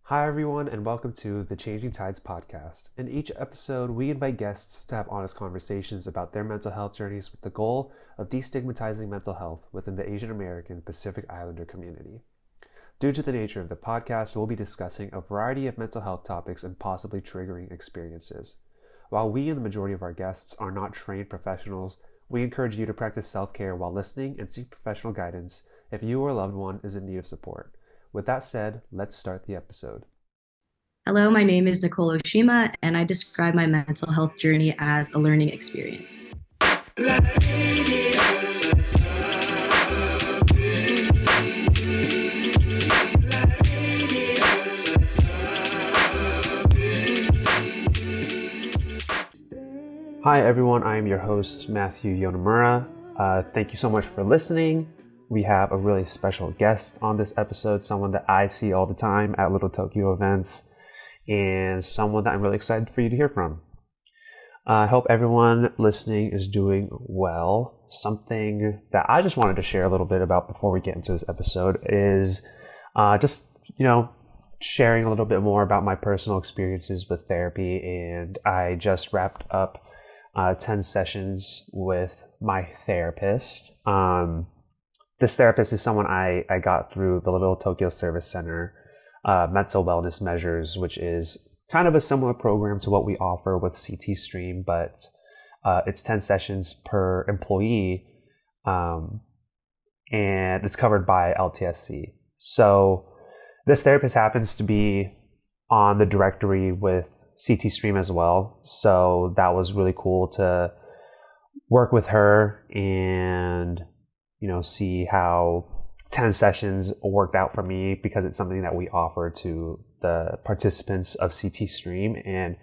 Hi, everyone, and welcome to the Changing Tides podcast. In each episode, we invite guests to have honest conversations about their mental health journeys with the goal of destigmatizing mental health within the Asian American Pacific Islander community. Due to the nature of the podcast, we'll be discussing a variety of mental health topics and possibly triggering experiences. While we and the majority of our guests are not trained professionals, we encourage you to practice self-care while listening and seek professional guidance if you or a loved one is in need of support. With that said, let's start the episode. Hello, my name is Nicole Oshima, and I describe my mental health journey as a learning experience. Hi, everyone. I am your host, Matthew Yonemura. Thank you so much for listening. We have a really special guest on this episode, someone that I see all the time at Little Tokyo events, and someone that I'm really excited for you to hear from. I hope everyone listening is doing well. Something that I just wanted to share a little bit about before we get into this episode is sharing a little bit more about my personal experiences with therapy. And I just wrapped up 10 sessions with my therapist. This therapist is someone I got through the Little Tokyo Service Center mental wellness measures, which is kind of a similar program to what we offer with CT Stream, but it's 10 sessions per employee, and it's covered by LTSC. So this therapist happens to be on the directory with CT Stream as well. So that was really cool to work with her and see how 10 sessions worked out for me, because it's something that we offer to the participants of CT Stream. And,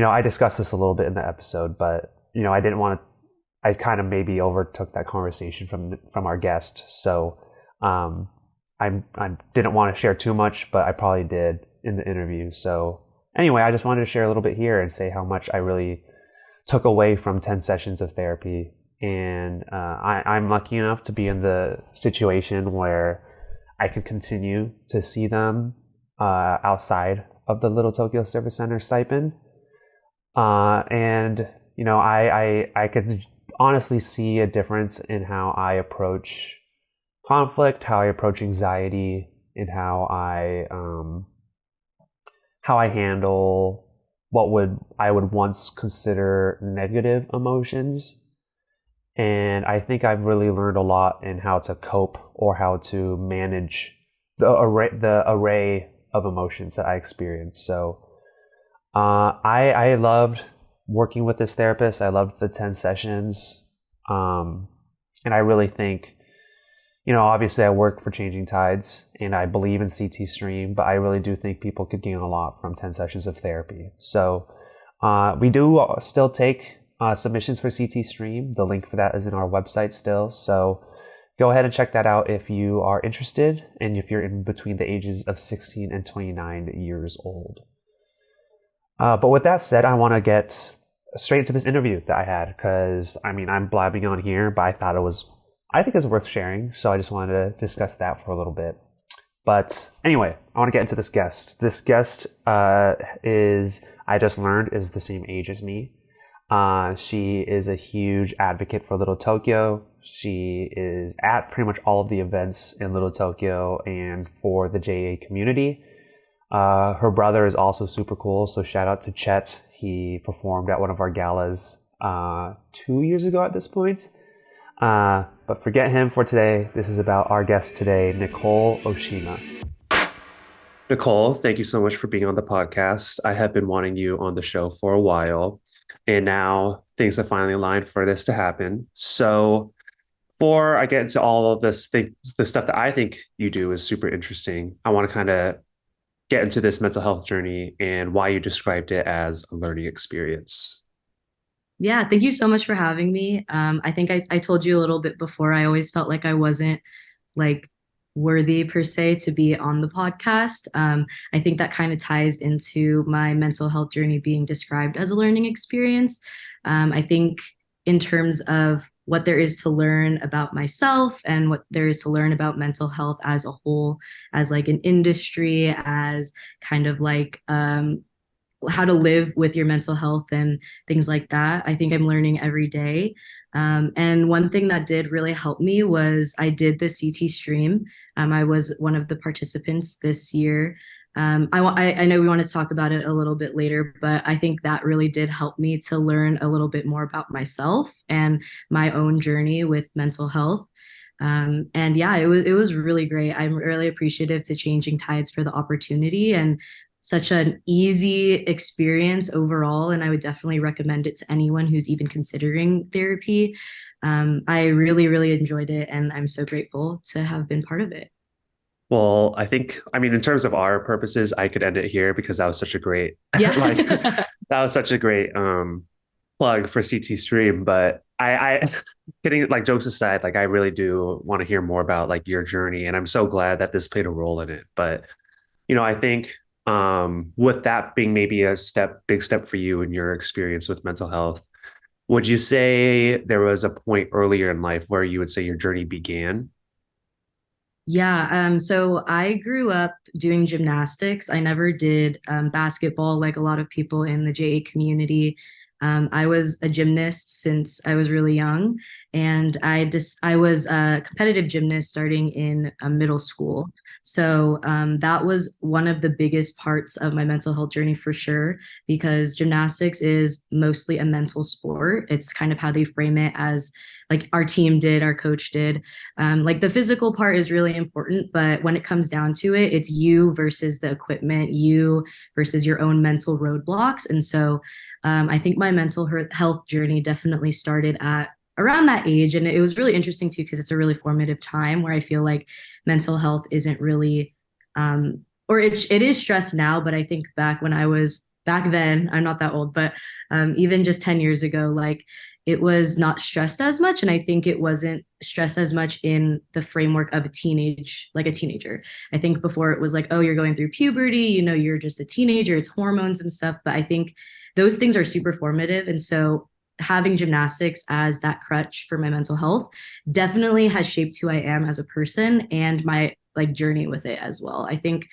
I discussed this a little bit in the episode, but, I kind of maybe overtook that conversation from our guest. So I didn't want to share too much, but I probably did in the interview. So anyway, I just wanted to share a little bit here and say how much I really took away from 10 sessions of therapy. And I'm lucky enough to be in the situation where I can continue to see them outside of the Little Tokyo Service Center stipend. I could honestly see a difference in how I approach conflict, how I approach anxiety, and how I handle what I would once consider negative emotions. And I think I've really learned a lot in how to cope or how to manage the array of emotions that I experience. So I loved working with this therapist. I loved the 10 sessions. And I really think, obviously I work for Changing Tides and I believe in CT Stream, but I really do think people could gain a lot from 10 sessions of therapy. So we do still take submissions for CT Stream. The link for that is in our website still. So go ahead and check that out if you are interested and if you're in between the ages of 16 and 29 years old. But with that said, I want to get straight into this interview that I had, because I'm blabbing on here, but I think it's worth sharing. So I just wanted to discuss that for a little bit. But anyway, I want to get into this guest. This guest I just learned, is the same age as me. She is a huge advocate for Little Tokyo. She is at pretty much all of the events in Little Tokyo and for the JA community. Her brother is also super cool, so shout out to Chet. He performed at one of our galas 2 years ago at this point. But forget him for today. This is about our guest today, Nicole Oshima. Nicole, thank you so much for being on the podcast. I have been wanting you on the show for a while, and now things have finally aligned for this to happen. So before I get into all of this, the stuff that I think you do is super interesting, I want to kind of get into this mental health journey and why you described it as a learning experience. Yeah, thank you so much for having me. I think I told you a little bit before, I always felt like I wasn't like worthy per se to be on the podcast. I think that kind of ties into my mental health journey being described as a learning experience. I think in terms of what there is to learn about myself and what there is to learn about mental health as a whole, as like an industry, as kind of like how to live with your mental health and things like that. I think I'm learning every day. And one thing that did really help me was I did the CT stream. I was one of the participants this year. I know we want to talk about it a little bit later, but I think that really did help me to learn a little bit more about myself and my own journey with mental health. And yeah, it was really great. I'm really appreciative to Changing Tides for the opportunity and such an easy experience overall. And I would definitely recommend it to anyone who's even considering therapy. I really, really enjoyed it, and I'm so grateful to have been part of it. Well, I mean, in terms of our purposes, I could end it here because that was such a great, like, Yeah. that was such a great plug for CT Stream. But kidding, like jokes aside, like I really do want to hear more about like your journey, and I'm so glad that this played a role in it. But I think with that being maybe big step for you in your experience with mental health, would you say there was a point earlier in life where you would say your journey began? Yeah, so I grew up doing gymnastics. I never did basketball like a lot of people in the JA community. I was a gymnast since I was really young, and I was a competitive gymnast starting in middle school. So that was one of the biggest parts of my mental health journey for sure, because gymnastics is mostly a mental sport. It's kind of how they frame it as like our team did, our coach did. Like the physical part is really important, but when it comes down to it, it's you versus the equipment, you versus your own mental roadblocks. And so I think my mental health journey definitely started at around that age. And it was really interesting too, because it's a really formative time where I feel like mental health isn't really, or it is stressed now, but I think back then, I'm not that old, but even just 10 years ago, like it was not stressed as much. And I think it wasn't stressed as much in the framework of like a teenager. I think before it was like, oh, you're going through puberty, you're just a teenager, it's hormones and stuff. But I think those things are super formative. And so having gymnastics as that crutch for my mental health definitely has shaped who I am as a person and my like journey with it as well. I think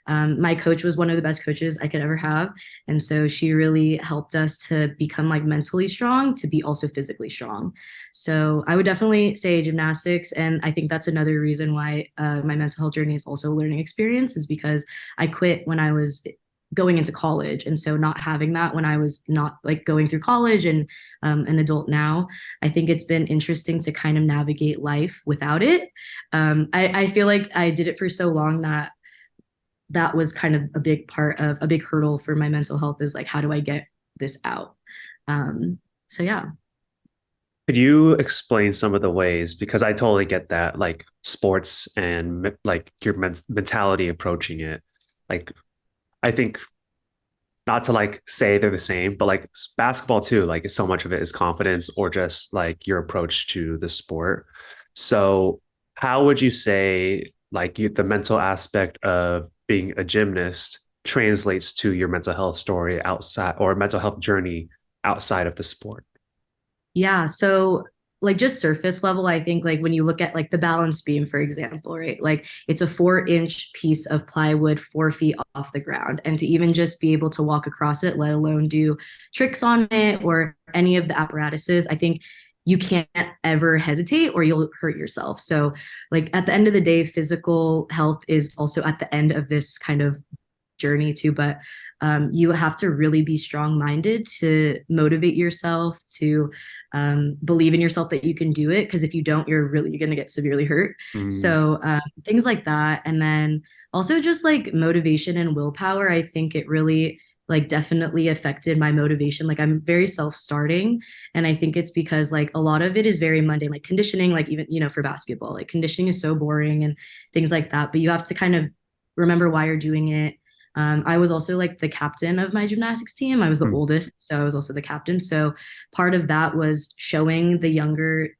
my coach was one of the best coaches I could ever have. And so she really helped us to become like mentally strong, to be also physically strong. So I would definitely say gymnastics. And I think that's another reason why my mental health journey is also a learning experience, is because I quit when I was going into college. And so not having that when I was not like going through college and an adult now, I think it's been interesting to kind of navigate life without it. I feel like I did it for so long that that was kind of a big hurdle for my mental health, is like, how do I get this out? So yeah. Could you explain some of the ways? Because I totally get that, like sports and like your mentality approaching it. Like, I think not to like say they're the same, but like basketball too, like so much of it is confidence or just like your approach to the sport. So, how would you say like the mental aspect of being a gymnast translates to your mental health story outside or mental health journey outside of the sport? Yeah. So like just surface level, I think like when you look at like the balance beam, for example, right? Like it's a 4-inch piece of plywood 4 feet off the ground. And to even just be able to walk across it, let alone do tricks on it or any of the apparatuses, I think you can't ever hesitate or you'll hurt yourself. So like at the end of the day, physical health is also at the end of this kind of journey too, but you have to really be strong minded to motivate yourself, to believe in yourself that you can do it, because if you don't, you're going to get severely hurt. Mm, So things like that. And then also just like motivation and willpower, I think it really like definitely affected my motivation. Like I'm very self-starting, and I think it's because like a lot of it is very mundane, like conditioning, like even for basketball, like conditioning is so boring and things like that, but you have to kind of remember why you're doing it. I was also like the captain of my gymnastics team. I was the mm, oldest, so I was also the captain. So part of that was showing my younger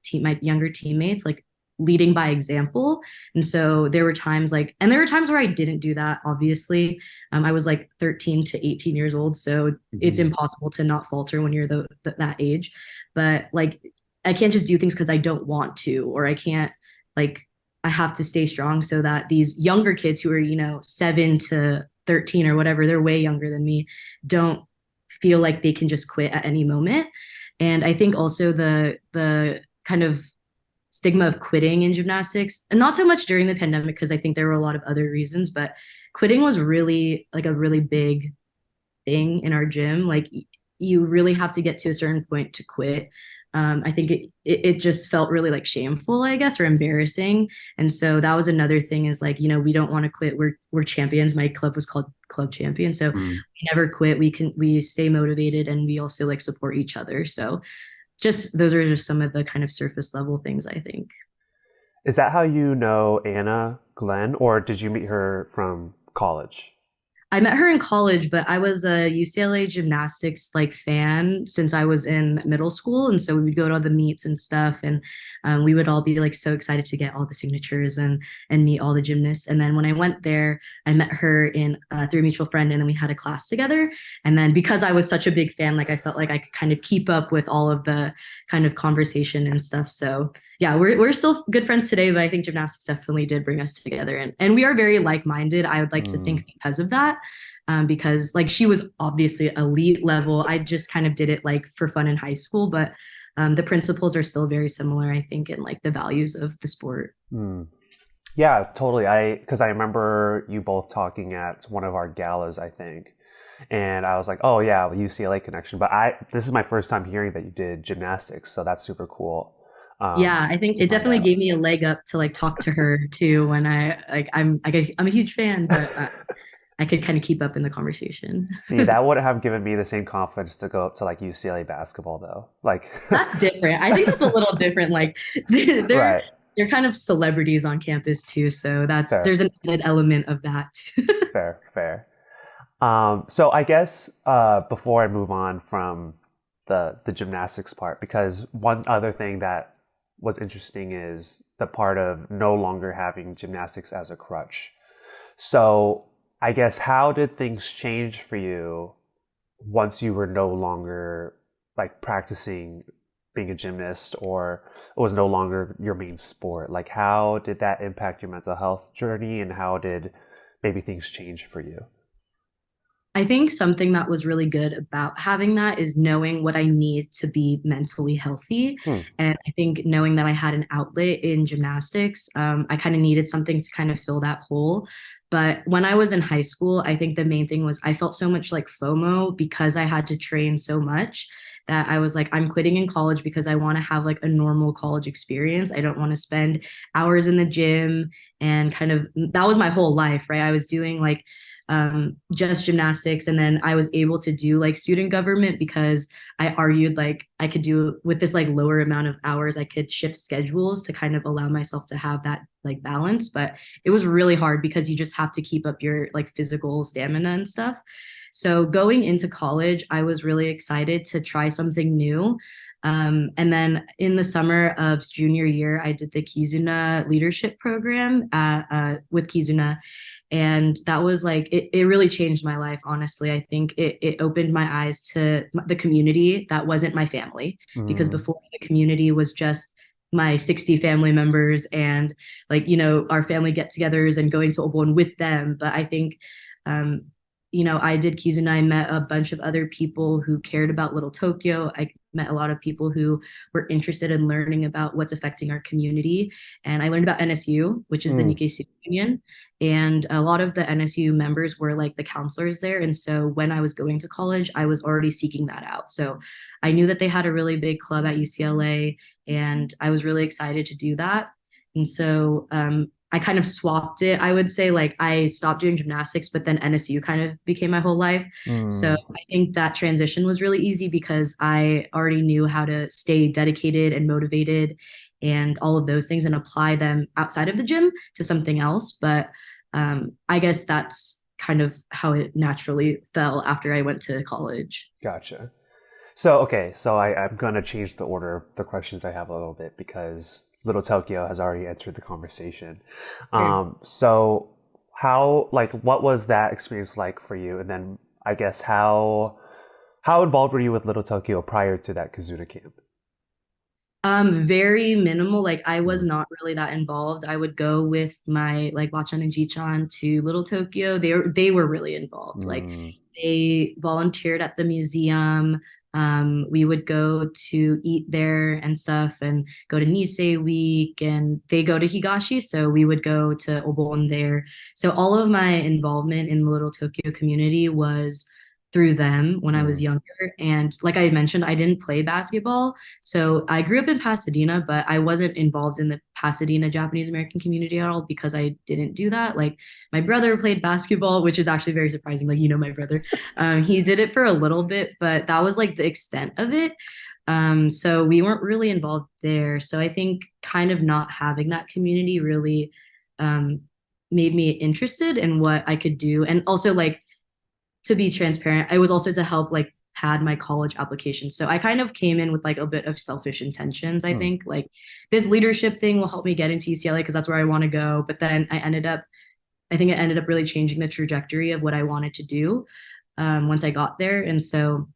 teammates, like leading by example. And so there were times like, and there were times where I didn't do that, obviously. I was like 13 to 18 years old. So it's mhm. impossible to not falter when you're that age. But like I can't just do things because I don't want to, or I can't like I have to stay strong so that these younger kids who are, 7 to 13 or whatever, they're way younger than me, don't feel like they can just quit at any moment. And I think also the kind of stigma of quitting in gymnastics, and not so much during the pandemic because I think there were a lot of other reasons, but quitting was really like a really big thing in our gym. Like you really have to get to a certain point to quit. I think it just felt really like shameful, I guess, or embarrassing. And so that was another thing is like, we don't want to quit. We're champions. My club was called Club Champion. So Mm. we never quit. We stay motivated and we also like support each other. So just those are just some of the kind of surface level things I think. Is that how you know Anna Glenn, or did you meet her from college? I met her in college, but I was a UCLA gymnastics like fan since I was in middle school, and so we would go to all the meets and stuff, and we would all be like so excited to get all the signatures and meet all the gymnasts. And then when I went there, I met her in through a mutual friend, and then we had a class together. And then because I was such a big fan, like I felt like I could kind of keep up with all of the kind of conversation and stuff. So yeah, we're still good friends today, but I think gymnastics definitely did bring us together, and we are very like minded. I would like to Mm. think because of that because like she was obviously elite level. I just kind of did it like for fun in high school, but the principles are still very similar, I think, in like the values of the sport. Mm. Yeah, totally. Because I remember you both talking at one of our galas, I think, and I was like, oh yeah, UCLA connection. But this is my first time hearing that you did gymnastics, so that's super cool Yeah, I think to it find definitely out. gave me a leg up to like talk to her too when I'm a huge fan, but I could kind of keep up in the conversation. See, that wouldn't have given me the same confidence to go up to like UCLA basketball though. Like, That's different. I think that's a little different. Like they're right, they're kind of celebrities on campus too, so that's fair, there's an added element of that. fair. So I guess before I move on from the gymnastics part, because one other thing that was interesting is the part of no longer having gymnastics as a crutch. So I guess how did things change for you once you were no longer like practicing being a gymnast, or it was no longer your main sport? Like how did that impact your mental health journey, and how did maybe things change for you? I think something that was really good about having that is knowing what I need to be mentally healthy. Hmm. And I think knowing that I had an outlet in gymnastics, I kind of needed something to kind of fill that hole. But when I was in high school, I think the main thing was I felt so much like FOMO because I had to train so much that I was like, I'm quitting in college because I want to have like a normal college experience. I don't want to spend hours in the gym and kind of that was my whole life, right? I was doing like just gymnastics. And then I was able to do like student government because I argued like I could do with this like lower amount of hours, I could shift schedules to kind of allow myself to have that like balance. But it was really hard because you just have to keep up your like physical stamina and stuff. So going into college, I was really excited to try something new. And then in the summer of junior year, I did the Kizuna leadership program with Kizuna, and that was like it really changed my life, honestly. I think it opened my eyes to the community that wasn't my family, because Mm. before the community was just my 60 family members and like our family get-togethers and going to Obon with them. But I think um I did Keys and I met a bunch of other people who cared about Little Tokyo. I met a lot of people who were interested in learning about what's affecting our community. And I learned about NSU, which is the Mm. Nikkei Student Union. And a lot of the NSU members were like the counselors there. And so when I was going to college, I was already seeking that out. So I knew that they had a really big club at UCLA, and I was really excited to do that. And so I kind of swapped it. I would say like I stopped doing gymnastics, but then NSU kind of became my whole life. So Mm. I think that transition was really easy because I already knew how to stay dedicated and motivated and all of those things and apply them outside of the gym to something else. But I guess that's kind of how it naturally fell after I went to college. Gotcha. So, okay, so I'm going to change the order of the questions I have a little bit because Little Tokyo has already entered the conversation. Sure. So, what was that experience like for you? And then I guess how involved were you with Little Tokyo prior to that Kazuna camp? Very minimal. Like I was Mm, not really that involved. I would go with my like Bachan and Jichan to Little Tokyo. They were really involved. Like mm, they volunteered at the museum. We would go to eat there and stuff and go to Nisei week and they go to Higashi, so we would go to Obon there. So all of my involvement in the Little Tokyo community was through them when I was mm, younger. And like I mentioned, I didn't play basketball. So I grew up in Pasadena, but I wasn't involved in the Pasadena Japanese American community at all because I didn't do that. Like my brother played basketball, which is actually very surprising. Like, you know, my brother, he did it for a little bit, but that was like the extent of it. So we weren't really involved there. So I think kind of not having that community really um, made me interested in what I could do. And also like to be transparent, it was also to help like pad my college application. So I kind of came in with like a bit of selfish intentions, I mm, think. Like this leadership thing will help me get into UCLA because that's where I want to go. But then I think it ended up really changing the trajectory of what I wanted to do once I got there. And so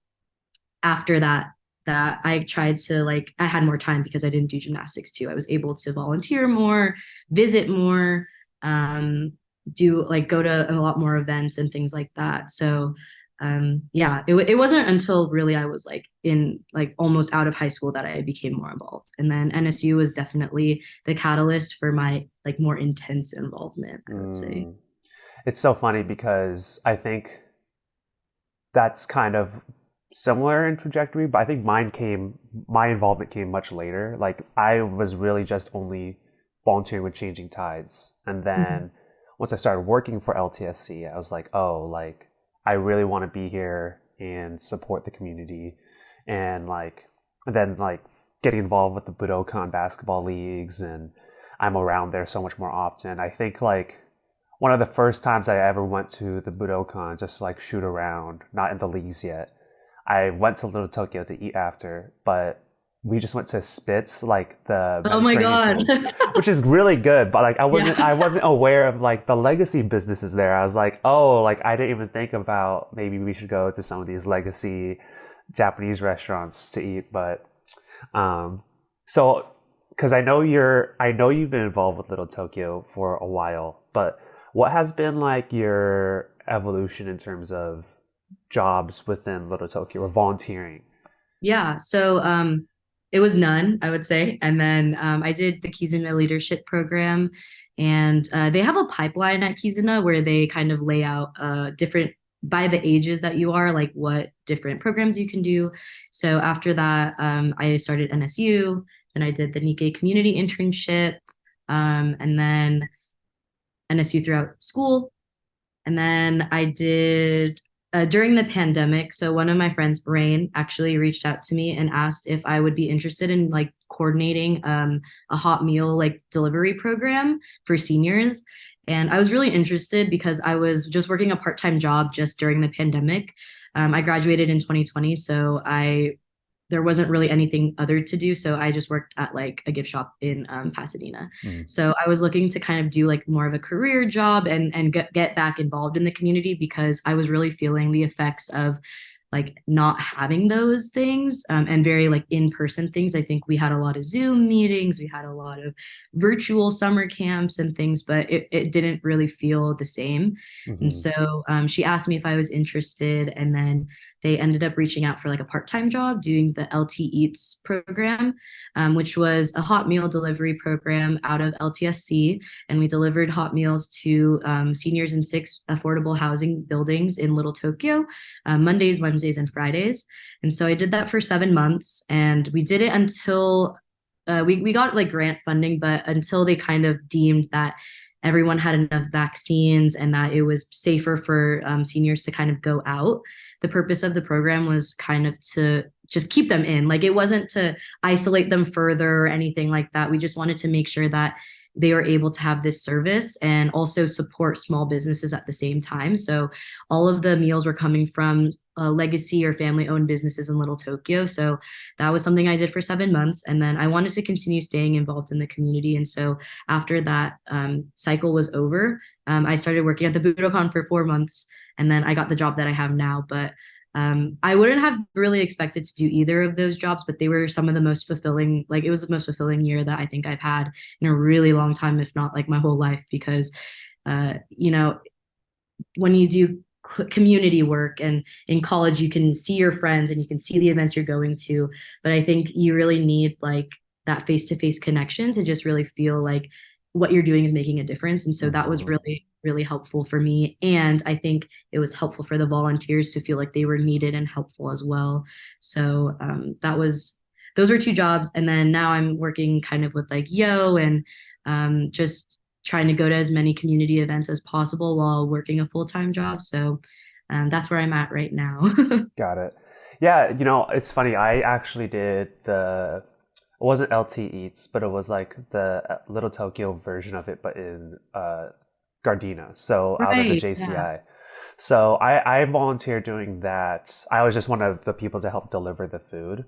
after that I tried to like I had more time because I didn't do gymnastics too. I was able to volunteer more, visit more, um, do like go to a lot more events and things like that. So yeah, it wasn't until really I was like in like almost out of high school that I became more involved. And then NSU was definitely the catalyst for my like more intense involvement, I would say. mm. It's so funny because I think that's kind of similar in trajectory, but I think my involvement came much later. Like I was really just only volunteering with Changing Tides. And Mhm. then once I started working for LTSC, I was like, oh, like I really want to be here and support the community. And then like getting involved with the Budokan basketball leagues, and I'm around there so much more often. I think like one of the first times I ever went to the Budokan just to like shoot around, not in the leagues yet. I went to Little Tokyo to eat after, but we just went to Spitz, like the Oh my Mediterranean God. food, which is really good. But like I Yeah. wasn't aware of like the legacy businesses there. I was like, oh, like I didn't even think about maybe we should go to some of these legacy Japanese restaurants to eat. But um, so because I know you've been involved with Little Tokyo for a while, but what has been like your evolution in terms of jobs within Little Tokyo or volunteering? Yeah, so it was none, I would say. And then I did the Kizuna leadership program, and they have a pipeline at Kizuna where they kind of lay out different by the ages that you are, like what different programs you can do. So after that, I started NSU, and I did the Nikkei community internship, and then NSU throughout school. And then I did during the pandemic. So one of my friends, Rain, actually reached out to me and asked if I would be interested in like coordinating a hot meal like delivery program for seniors. And I was really interested because I was just working a part-time job just during the pandemic. I graduated in 2020, so I there wasn't really anything other to do. So I just worked at like a gift shop in Pasadena. Mm, So I was looking to kind of do like more of a career job and get back involved in the community because I was really feeling the effects of like not having those things and very like in-person things. I think we had a lot of Zoom meetings, we had a lot of virtual summer camps and things, but it didn't really feel the same. And hmm so she asked me if I was interested, and then they ended up reaching out for like a part-time job doing the LT Eats program, which was a hot meal delivery program out of LTSC. And we delivered hot meals to seniors in 6 affordable housing buildings in Little Tokyo, Mondays, Wednesdays, and Fridays. And so I did that for 7 months, and we did it until we got like grant funding, but until they kind of deemed that everyone had enough vaccines and that it was safer for seniors to kind of go out. The purpose of the program was kind of to just keep them in. Like it wasn't to isolate them further or anything like that. We just wanted to make sure that they were able to have this service and also support small businesses at the same time. So all of the meals were coming from legacy or family owned businesses in Little Tokyo. So that was something I did for 7 months. And then I wanted to continue staying involved in the community. And so after that cycle was over, I started working at the Budokan for 4 months. And then I got the job that I have now. But I wouldn't have really expected to do either of those jobs, but they were some of the most fulfilling, like it was the most fulfilling year that I think I've had in a really long time, if not like my whole life, because you know, when you do community work and in college you can see your friends and you can see the events you're going to, but I think you really need like that face-to-face connection to just really feel like what you're doing is making a difference. And so that was Mhm. really helpful for me, and I think it was helpful for the volunteers to feel like they were needed and helpful as well. So that was those were two jobs, and then now I'm working kind of with like and just trying to go to as many community events as possible while working a full-time job. So that's where I'm at right now. Got it. Yeah, it's funny. I actually did it wasn't LT Eats, but it was like the Little Tokyo version of it, but in Gardena, so out of the Right. Yeah. JCI. So I volunteered doing that. I was just one of the people to help deliver the food.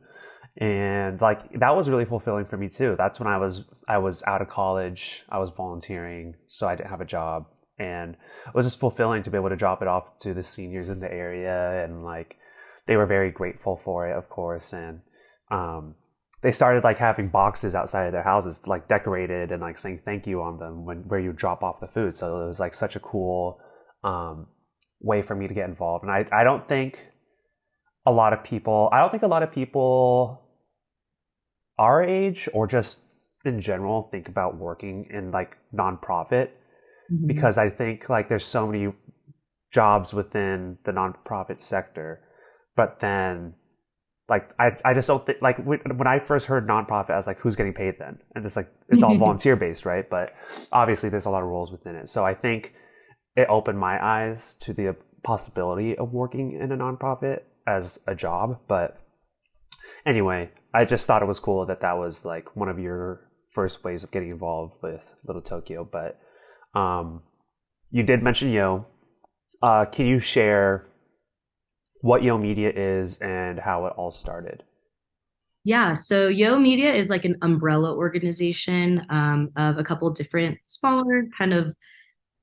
And like that was really fulfilling for me too. That's when I was out of college. I was volunteering, so I didn't have a job, and it was just fulfilling to be able to drop it off to the seniors in the area, and like they were very grateful for it, of course. And um, they started like having boxes outside of their houses, like decorated and like saying thank you on them where you drop off the food. So it was like such a cool um, way for me to get involved. And I I don't think a lot of people our age or just in general think about working in like nonprofit, Mhm. because I think like there's so many jobs within the nonprofit sector, but then like I just don't think like when I first heard nonprofit, I was like, who's getting paid then? And it's like it's all volunteer based, right? But obviously there's a lot of roles within it. So I think it opened my eyes to the possibility of working in a nonprofit as a job. But anyway, I just thought it was cool that that was like one of your first ways of getting involved with Little Tokyo. But um, you did mention Yo. Can you share what Yo Media is and how it all started? Yeah, so Yo Media is like an umbrella organization of a couple different smaller kind of,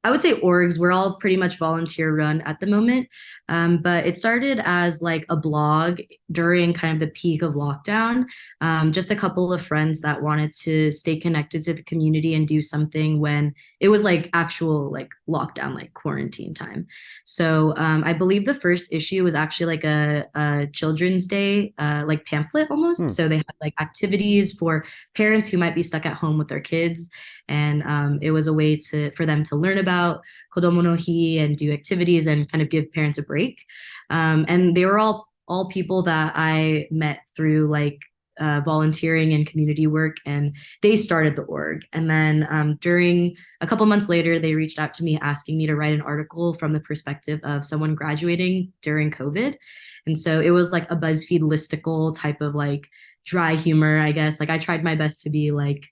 I would say, orgs. We're all pretty much volunteer run at the moment. But it started as like a blog during kind of the peak of lockdown. Just a couple of friends that wanted to stay connected to the community and do something when it was like actual like lockdown, like quarantine time. So I believe the first issue was actually like a Children's Day like pamphlet almost. Hmm. So they had like activities for parents who might be stuck at home with their kids, and it was a way to for them to learn about Kodomo no Hi and do activities and kind of give parents a break. And they were all people that I met through like volunteering and community work, and they started the org. And then during a couple months later, they reached out to me asking me to write an article from the perspective of someone graduating during COVID. And so it was like a BuzzFeed listicle type of like dry humor, I guess. Like I tried my best to be like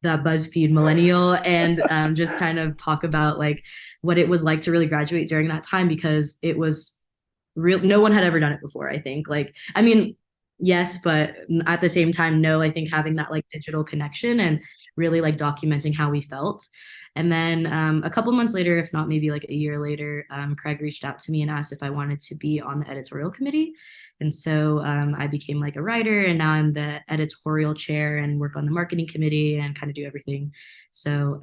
the BuzzFeed millennial and just kind of talk about like what it was like to really graduate during that time, because it was real. No one had ever done it before, I think. Like, I mean, yes, but at the same time, no, I think having that like digital connection and really like documenting how we felt. And then a couple months later, if not maybe like a year later, Craig reached out to me and asked if I wanted to be on the editorial committee. And so I became like a writer, and now I'm the editorial chair and work on the marketing committee and kind of do everything. So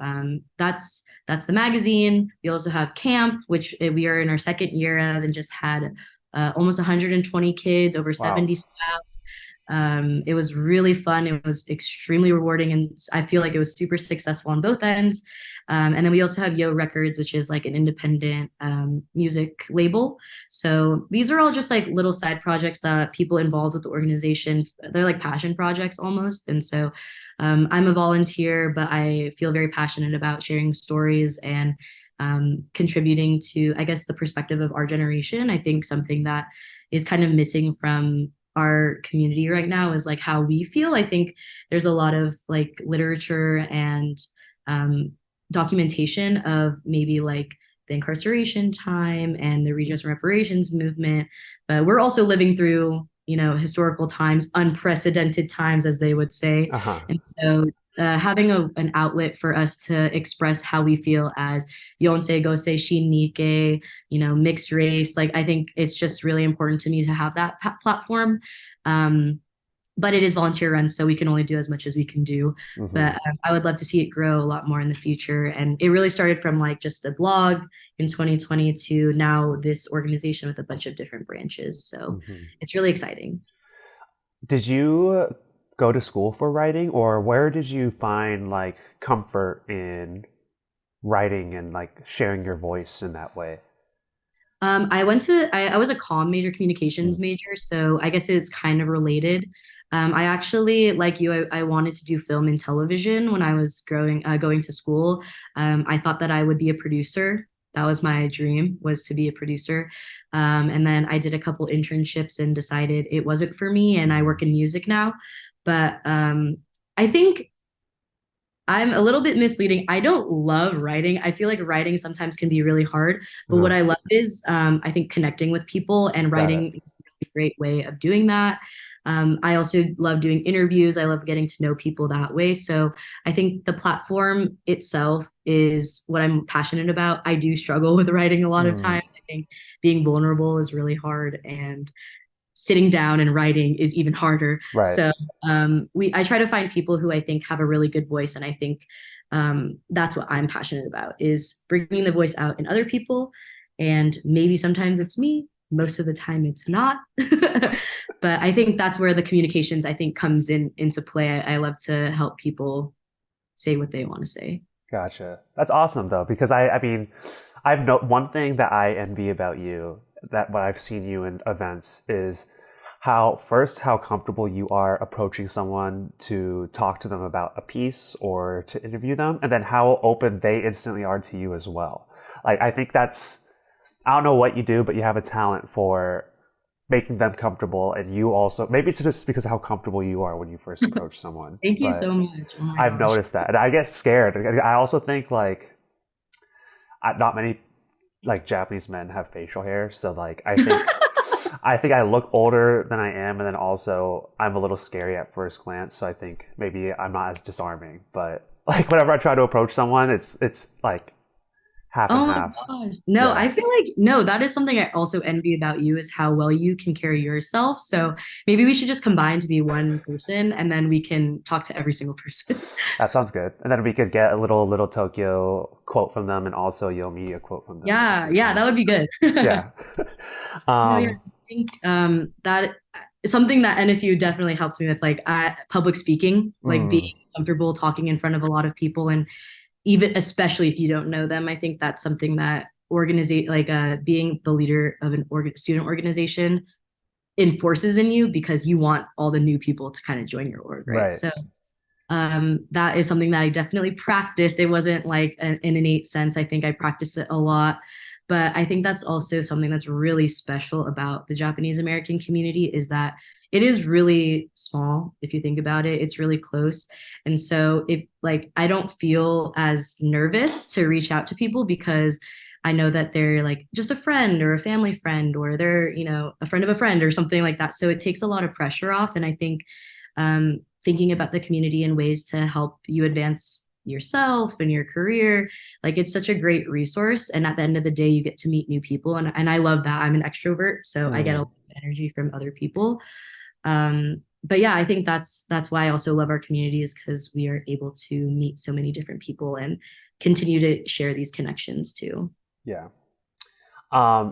that's the magazine. We also have camp, which we are in our second year of, and just had almost 120 kids, over Wow. 70 staff. It was really fun. It was extremely rewarding, and I feel like it was super successful on both ends. And then we also have Yo Records, which is like an independent music label. So these are all just like little side projects that people involved with the organization, they're like passion projects almost. And so I'm a volunteer, but I feel very passionate about sharing stories and contributing to, I guess, the perspective of our generation. I think something that is kind of missing from our community right now is like how we feel. I think there's a lot of like literature and um, documentation of maybe like the incarceration time and the redress and reparations movement, but we're also living through historical times, unprecedented times, as they would say. Uh-huh. And so having an outlet for us to express how we feel as Yonsei, Gosei, Shin, mixed race. Like, I think it's just really important to me to have that platform. Um, but it is volunteer run, so we can only do as much as we can do. Hmm. But I would love to see it grow a lot more in the future. And it really started from like just a blog in 2020 to now this organization with a bunch of different branches. So Hmm. it's really exciting. Did you go to school for writing, or where did you find like comfort in writing and like sharing your voice in that way? I was a comm major, communications Mm. major, so I guess it's kind of related. I actually, like you, I wanted to do film and television when I was going to school. I thought that I would be a producer. That was my dream, was to be a producer. And then I did a couple internships and decided it wasn't for me, and I work Mm. in music now. But I think I'm a little bit misleading. I don't love writing. I feel like writing sometimes can be really hard. But what Uh-huh. I love is, I think, connecting with people, and Got it. writing is a really great way of doing that. I also love doing interviews. I love getting to know people that way. So I think the platform itself is what I'm passionate about. I do struggle with writing a lot of Mm. times. I think being vulnerable is really hard, and sitting down and writing is even harder. Right. So I try to find people who I think have a really good voice, and I think that's what I'm passionate about, is bringing the voice out in other people. And maybe sometimes it's me, most of the time it's not. But I think that's where the communications, I think, comes into play. I love to help people say what they want to say. Gotcha. That's awesome though, because I mean, I've no one thing that I envy about you, that what I've seen you in events is how comfortable you are approaching someone to talk to them about a piece or to interview them, and then how open they instantly are to you as well. Like I think that's, I don't know what you do, but you have a talent for making them comfortable, and you also, maybe it's just because of how comfortable you are when you first approach someone, Thank you but so much. Oh my I've gosh. noticed that, and I get scared. I also think like not many like Japanese men have facial hair, so like I think I look older than I am, and then also I'm a little scary at first glance. So I think maybe I'm not as disarming. But like whenever I try to approach someone, it's like half and Oh my half. gosh. No, Yeah, I feel like, no, that is something I also envy about you, is how well you can carry yourself. So maybe we should just combine to be one person, and then we can talk to every single person. that sounds good. And then we could get a little Tokyo quote from them, and also Yomi a quote from them at the Yeah, same yeah, that time. would be good. Yeah. No, yeah, um. I think that is something that NSU definitely helped me with, like public speaking, like being Mm. comfortable talking in front of a lot of people, and even especially if you don't know them. I think that's something that being the leader of an student organization enforces in you, because you want all the new people to kind of join your org, right? Right. So that is something that I definitely practiced. It wasn't like an innate sense. I think I practiced it a lot. But I think that's also something that's really special about the Japanese American community, is that it is really small. If you think about it, it's really close. And so if like I don't feel as nervous to reach out to people, because I know that they're like just a friend or a family friend, or they're, a friend of a friend or something like that. So it takes a lot of pressure off. And I think thinking about the community in ways to help you advance yourself and your career, like it's such a great resource. And at the end of the day, you get to meet new people. And I love that. I'm an extrovert, so I get a lot Mm. of energy from other people. But yeah, I think that's why I also love our community, is because we are able to meet so many different people and continue to share these connections too. Yeah.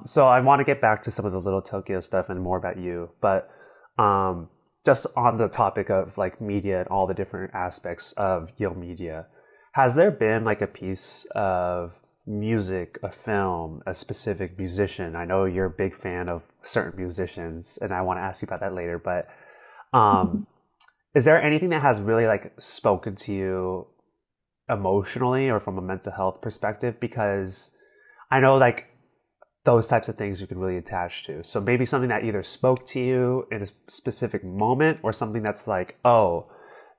So I want to get back to some of the little Tokyo stuff and more about you, but um, just on the topic of like media and all the different aspects of Yo Media, has there been like a piece of music, a film, a specific musician? I know you're a big fan of certain musicians, and I want to ask you about that later, but um, is there anything that has really like spoken to you emotionally or from a mental health perspective? Because I know like those types of things you can really attach to. So maybe something that either spoke to you in a specific moment, or something that's like, oh,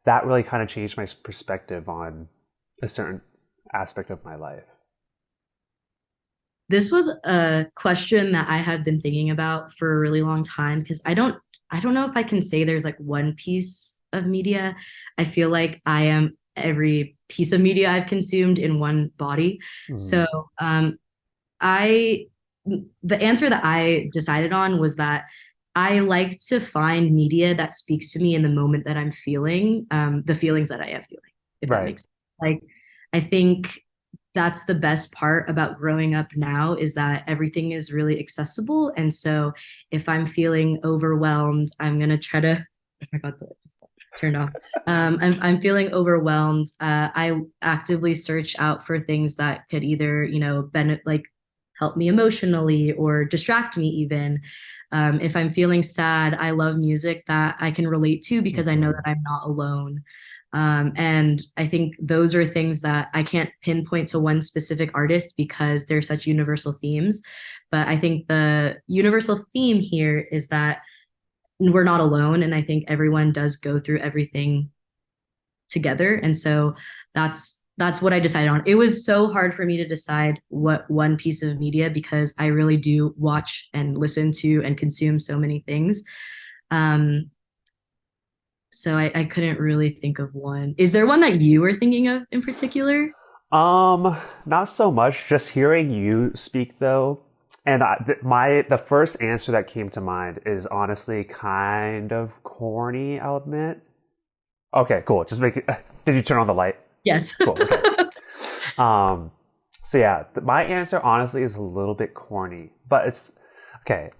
that really kind of changed my perspective on a certain aspect of my life. This was a question that I had been thinking about for a really long time, because I don't I don't know if I can say there's like one piece of media. I feel like I am every piece of media I've consumed in one body. Mm, So I the answer that I decided on was that I like to find media that speaks to me in the moment that I'm feeling, the feelings that I am feeling, if that right. makes sense. Like, I think that's the best part about growing up now is that everything is really accessible. And so if I'm feeling overwhelmed, I'm gonna try to, oh my God, turned off. I'm feeling overwhelmed. I actively search out for things that could either, like help me emotionally or distract me even. If I'm feeling sad, I love music that I can relate to because I know Hmm. that I'm not alone. And I think those are things that I can't pinpoint to one specific artist because they're such universal themes. But I think the universal theme here is that we're not alone. And I think everyone does go through everything together. And so that's what I decided on. It was so hard for me to decide what one piece of media because I really do watch and listen to and consume so many things. Um, so I couldn't really think of one. Is there one that you were thinking of in particular? Not so much. Just hearing you speak though, and the first answer that came to mind is honestly kind of corny. I'll admit. Okay, cool. Just make it. Did you turn on the light? Yes. Cool. Okay. Um. So yeah, my answer honestly is a little bit corny, but it's okay.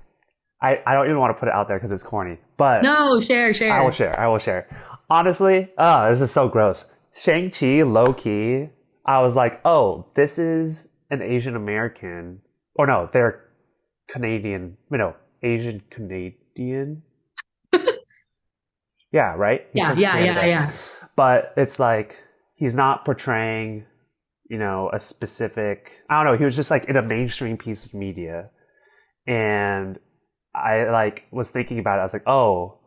I don't even want to put it out there because it's corny, but No, share, I will share. share. I will share. Honestly, this is so gross. Shang-Chi, low key, I was like, oh, this is an Asian American. Or no, they're Canadian. No, Asian Canadian. Yeah, right? He's Yeah, from yeah, yeah, Canada. yeah. But it's like, he's not portraying, a specific. I don't know. He was just like in a mainstream piece of media. And I like was thinking about it. I was like, oh,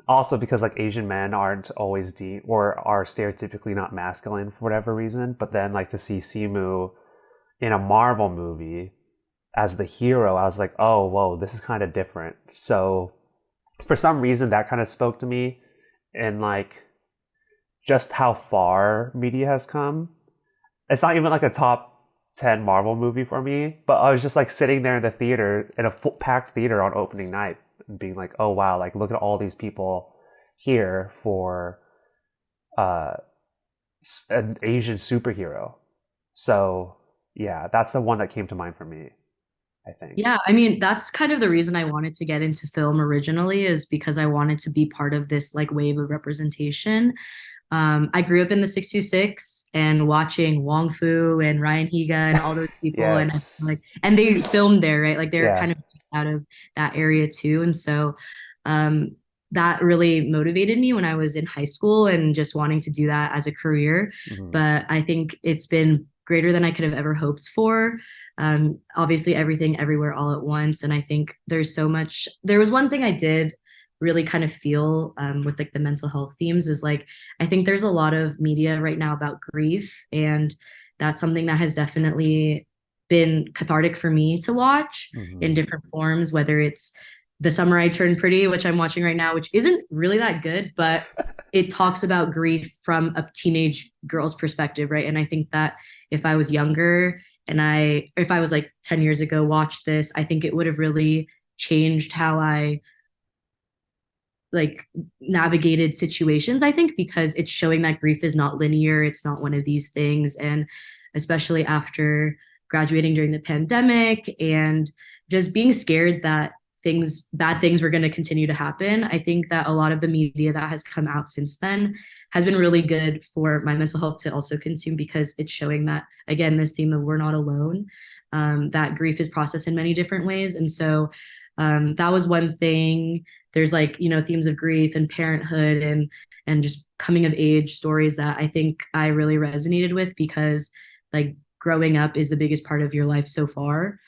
also because like Asian men aren't always or are stereotypically not masculine for whatever reason. But then like to see Simu in a Marvel movie as the hero, I was like, oh, whoa, this is kind of different. So for some reason, that kind of spoke to me, and like just how far media has come. It's not even like a top 10 Marvel movie for me, but I was just like sitting there in the theater, in a full packed theater on opening night, and being like, oh wow, like look at all these people here for uh, an Asian superhero. So yeah, that's the one that came to mind for me, I think. Yeah, I mean, that's kind of the reason I wanted to get into film originally is because I wanted to be part of this like wave of representation. I grew up in the 626 and watching Wong Fu and Ryan Higa and all those people, and I feel Yes. like, and they filmed there, right? Like they're Yeah. kind of based out of that area too, and so um, that really motivated me when I was in high school and just wanting to do that as a career. Hmm. But I think it's been greater than I could have ever hoped for. Obviously, everything, everywhere, all at once, and I think there's so much. There was one thing I did really kind of feel with like the mental health themes is like I think there's a lot of media right now about grief, and that's something that has definitely been cathartic for me to watch in Hmm. different forms, whether it's The Summer I Turned Pretty, which I'm watching right now, which isn't really that good, but it talks about grief from a teenage girl's perspective, right? And I think that if I was younger if I was like 10 years ago, watched this, I think it would have really changed how I like navigated situations, I think, because it's showing that grief is not linear, it's not one of these things. And especially after graduating during the pandemic and just being scared that bad things were going to continue to happen, I think that a lot of the media that has come out since then has been really good for my mental health to also consume because it's showing that, again, this theme of we're not alone, that grief is processed in many different ways. And so that was one thing. There's like, themes of grief and parenthood and just coming of age stories that I think I really resonated with because like growing up is the biggest part of your life so far.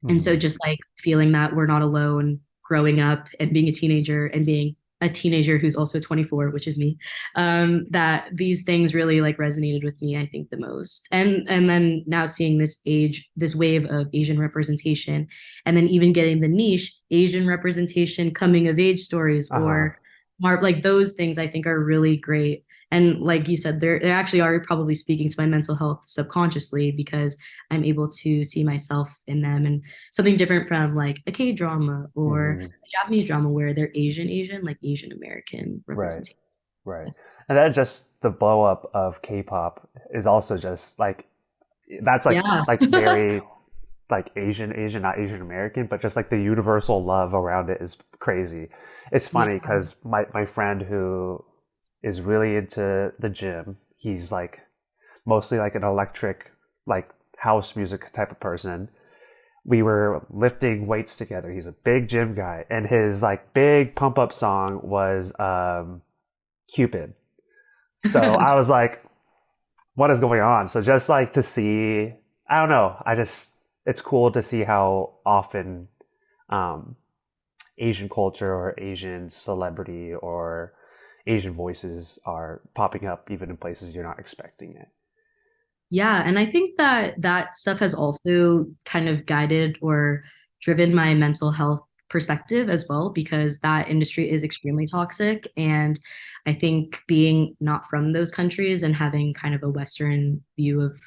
And so Hmm. just like feeling that we're not alone growing up and being a teenager and being a teenager who's also 24, which is me, that these things really like resonated with me, I think, the most. And then now seeing this wave of Asian representation, and then even getting the niche Asian representation, coming of age stories, Uh-huh. or like those things, I think are really great. And like you said, they actually are probably speaking to my mental health subconsciously because I'm able to see myself in them, and something different from like a K drama or Hmm. Japanese drama where they're Asian, like Asian American Right. representation. Right. And then just the blow up of K-pop is also just like that's Yeah. like very like Asian, not Asian American, but just like the universal love around it is crazy. It's Yeah. funny because my friend who is really into the gym, he's like mostly like an electric, like house music type of person. We were lifting weights together. He's a big gym guy, and his like big pump up song was Cupid. So I was like, what is going on? So just like to see, I don't know. It's cool to see how often um, Asian culture or Asian celebrity or Asian voices are popping up even in places you're not expecting it. Yeah, and I think that that stuff has also kind of guided or driven my mental health perspective as well, because that industry is extremely toxic. And I think being not from those countries and having kind of a Western view of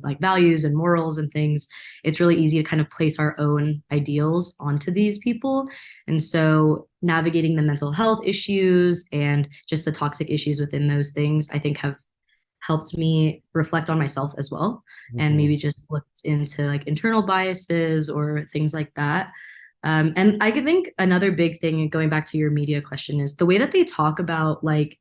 like values and morals and things, it's really easy to kind of place our own ideals onto these people. And so navigating the mental health issues and just the toxic issues within those things, I think have helped me reflect on myself as well, and Mm-hmm. maybe just looked into like internal biases or things like that. And I can think another big thing, going back to your media question, is the way that they talk about like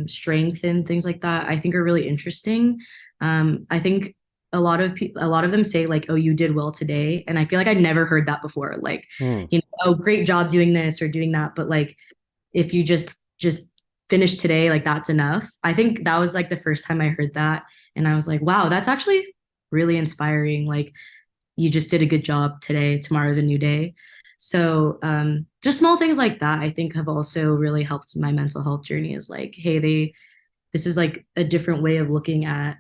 strength and things like that. I think are really interesting. I think a lot of them say like, "Oh, you did well today," and I feel like I'd never heard that before. Like, Hmm. "Oh, great job doing this or doing that," but like if you just finish today, like that's enough. I think that was like the first time I heard that, and I was like, wow, that's actually really inspiring. Like you just did a good job today, tomorrow's a new day. So just small things like that I think have also really helped my mental health journey, is like, hey, they this is like a different way of looking at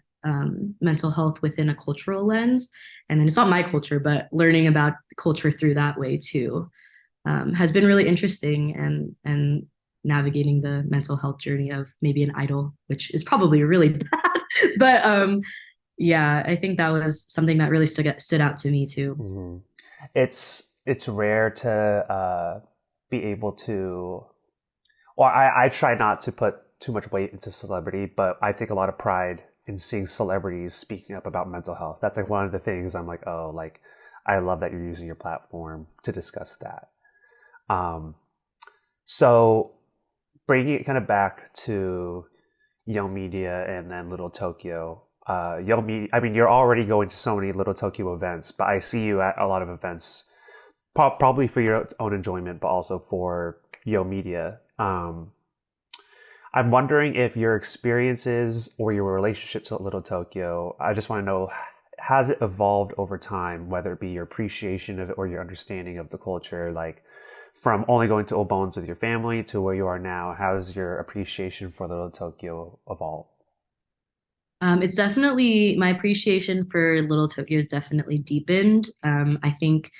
mental health within a cultural lens. And then it's not my culture, but learning about culture through that way too has been really interesting, and navigating the mental health journey of maybe an idol, which is probably really bad. But yeah, I think that was something that really stood out to me too. Hmm. It's rare to be able to. Well, I try not to put too much weight into celebrity, but I take a lot of pride in seeing celebrities speaking up about mental health. That's like one of the things I'm like, oh, like I love that you're using your platform to discuss that. Um, so bringing it kind of back to Young Media and then Little Tokyo. Young Media, I mean, you're already going to so many Little Tokyo events, but I see you at a lot of events, probably for your own enjoyment, but also for Yo Media. I'm wondering if your experiences or your relationship to Little Tokyo, I just want to know, has it evolved over time, whether it be your appreciation of it or your understanding of the culture, like from only going to Obons with your family to where you are now? How has your appreciation for Little Tokyo evolved? It's definitely my appreciation for Little Tokyo has definitely deepened. I think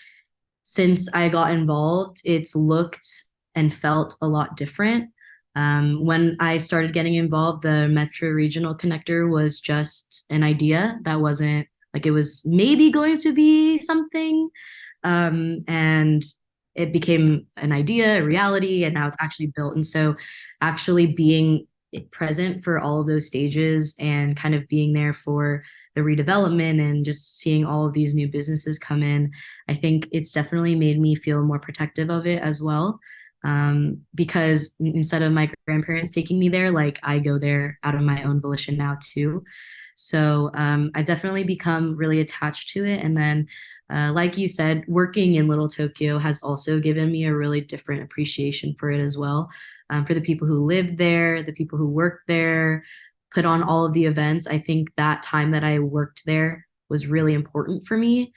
since I got involved, it's looked and felt a lot different. When I started getting involved, the Metro Regional Connector was just an idea that wasn't like it was maybe going to be something. And it became an idea, a reality, and now it's actually built. And so, actually being present for all of those stages and kind of being there for the redevelopment and just seeing all of these new businesses come in, I think it's definitely made me feel more protective of it as well. Because instead of my grandparents taking me there, like I go there out of my own volition now too. So I definitely become really attached to it. And then, like you said, working in Little Tokyo has also given me a really different appreciation for it as well. For the people who live there, the people who work there, put on all of the events. I think that time that I worked there was really important for me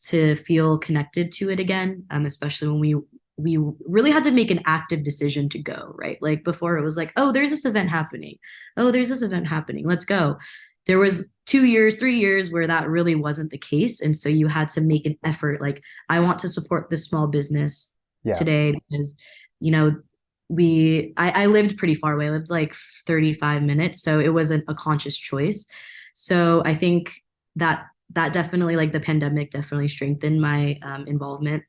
to feel connected to it again, especially when we we really had to make an active decision to go, right? Like before it was like, oh, there's this event happening. Oh, there's this event happening. Let's go. There was 2 years, 3 years where that really wasn't the case. And so you had to make an effort. Like, I want to support this small business Yeah. today because, you know, I lived pretty far away. I lived like 35 minutes. So it wasn't a conscious choice. So I think that definitely, like, the pandemic definitely strengthened my involvement,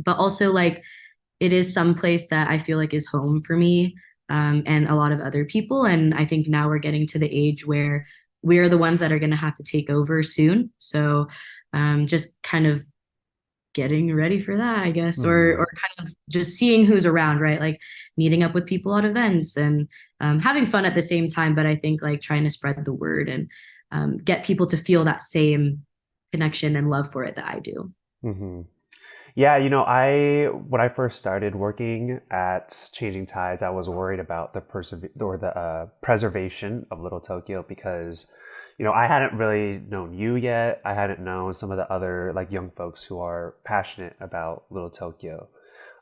but also like it is some place that I feel like is home for me, and a lot of other people. And I think now we're getting to the age where we are the ones that are going to have to take over soon. So just kind of getting ready for that, I guess, or Hmm. kind of just seeing who's around, right? Like meeting up with people at events and having fun at the same time. But I think like trying to spread the word and get people to feel that same connection and love for it that I do. Hmm. Yeah, I when I first started working at Changing Tides, I was worried about the preservation of Little Tokyo because, I hadn't really known you yet. I hadn't known some of the other like young folks who are passionate about Little Tokyo.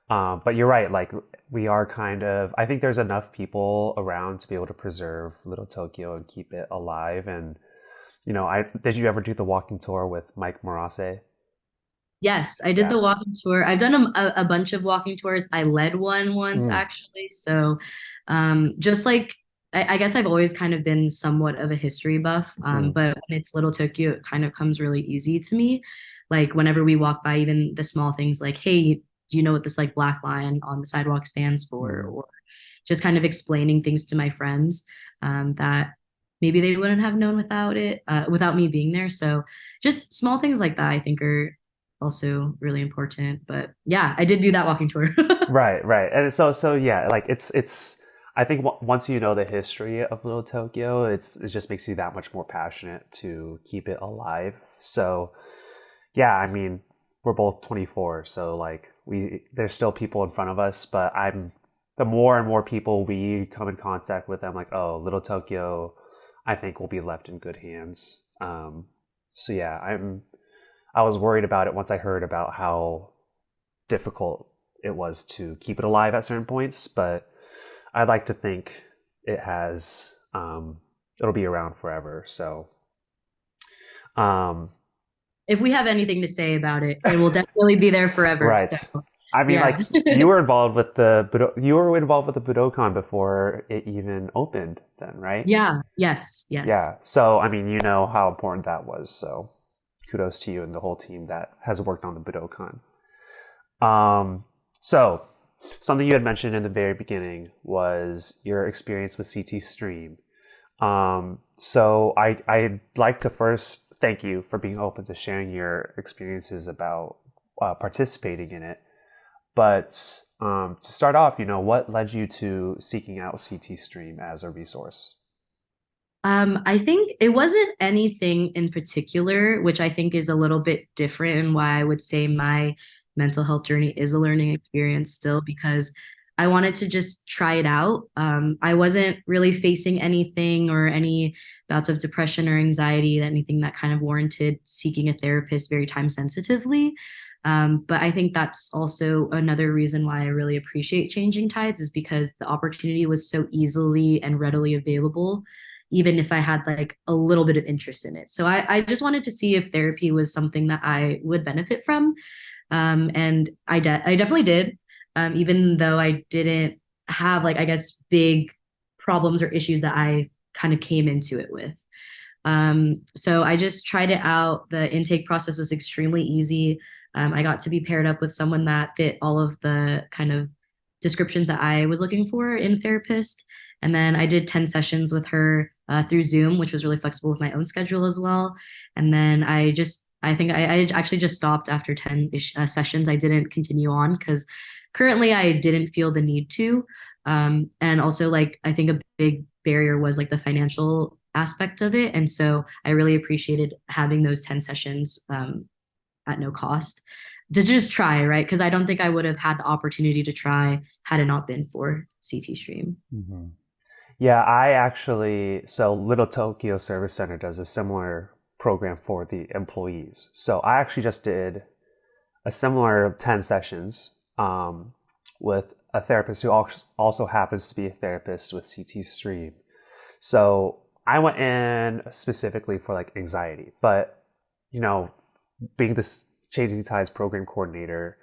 But you're right, like we are kind of. I think there's enough people around to be able to preserve Little Tokyo and keep it alive. And I did you ever do the walking tour with Mike Morase? Yes, I did Yeah. the walking tour. I've done a bunch of walking tours. I led one once Mm, actually. So, just like I guess I've always kind of been somewhat of a history buff. mm, But when it's Little Tokyo, it kind of comes really easy to me. Like whenever we walk by, even the small things like, hey, do you know what this like black line on the sidewalk stands for? mm. Or just kind of explaining things to my friends that maybe they wouldn't have known without me being there. So just small things like that, I think are also really important. But yeah, I did do that walking tour. Right, right. And so yeah, like it's I think once you know the history of Little Tokyo, it just makes you that much more passionate to keep it alive. So yeah, I mean, we're both 24, so like there's still people in front of us, but I'm the more and more people we come in contact with, I'm like, oh, Little Tokyo, I think will be left in good hands. So yeah, I was worried about it once I heard about how difficult it was to keep it alive at certain points, but I'd like to think it has it'll be around forever. So um If we have anything to say about it, it will definitely be there forever. right. So I mean, yeah. like you were involved with the Budokan before it even opened, then, right? Yeah. Yes. Yes. Yeah. So I mean, you know how important that was. So kudos to you and the whole team that has worked on the Budokan. So something you had mentioned in the very beginning was your experience with CT Stream. So I'd like to first thank you for being open to sharing your experiences about participating in it. But to start off, what led you to seeking out CT Stream as a resource? I think it wasn't anything in particular, which I think is a little bit different and why I would say my mental health journey is a learning experience still because I wanted to just try it out. I wasn't really facing anything or any bouts of depression or anxiety, anything that kind of warranted seeking a therapist very time sensitively. But I think that's also another reason why I really appreciate Changing Tides is because the opportunity was so easily and readily available even if I had like a little bit of interest in it. So I just wanted to see if therapy was something that I would benefit from. And I definitely did, even though I didn't have like, I guess, big problems or issues that I kind of came into it with. So I just tried it out. The intake process was extremely easy. I got to be paired up with someone that fit all of the kind of descriptions that I was looking for in a therapist. And then I did 10 sessions with her through Zoom, which was really flexible with my own schedule as well. And then I think I actually just stopped after 10 sessions. I didn't continue on because currently I didn't feel the need to. And also, like, I think a big barrier was like the financial aspect of it. And so I really appreciated having those 10 sessions at no cost to just try, right? Because I don't think I would have had the opportunity to try had it not been for CT Stream. Hmm. Yeah, I actually, so Little Tokyo Service Center does a similar program for the employees. So I actually just did a similar 10 sessions. um, with a therapist who also happens to be a therapist with CT Stream. So I went in specifically for like anxiety, but you know, being this Changing Tides program coordinator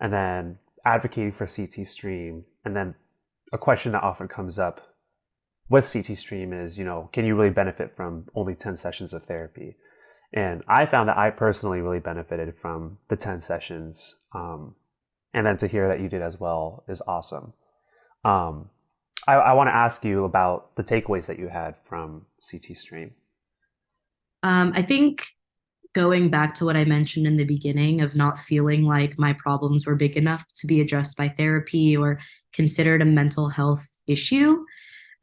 and then advocating for CT Stream, and then a question that often comes up with CT Stream is, can you really benefit from only 10 sessions of therapy? And I found that I personally really benefited from the 10 sessions. And then to hear that you did as well is awesome. Um, I want to ask you about the takeaways that you had from CT Stream. I think going back to what I mentioned in the beginning of not feeling like my problems were big enough to be addressed by therapy or considered a mental health issue.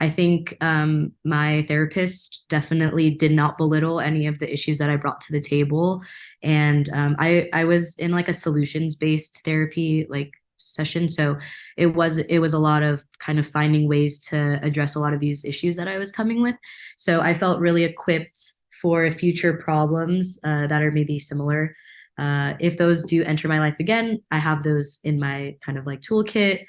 I think my therapist definitely did not belittle any of the issues that I brought to the table, and I was in like a solutions based therapy like session, so it was a lot of kind of finding ways to address a lot of these issues that I was coming with. So I felt really equipped for future problems that are maybe similar. If those do enter my life again, I have those in my kind of like toolkit.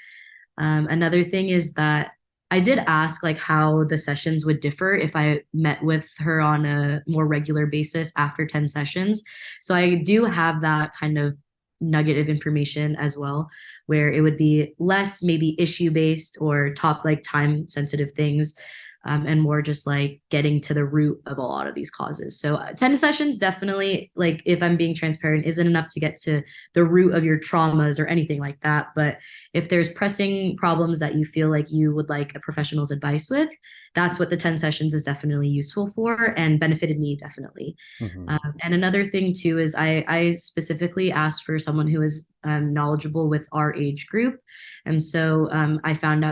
Another thing is that I did ask like how the sessions would differ if I met with her on a more regular basis after 10 sessions. So I do have that kind of nugget of information as well, where it would be less maybe issue based or top like time sensitive things, and more just like getting to the root of a lot of these causes. So 10 sessions definitely, like if I'm being transparent, isn't enough to get to the root of your traumas or anything like that. But if there's pressing problems that you feel like you would like a professional's advice with, that's what the 10 sessions is definitely useful for and benefited me definitely. Mm-hmm. And another thing too is I specifically asked for someone who is knowledgeable with our age group. And so I found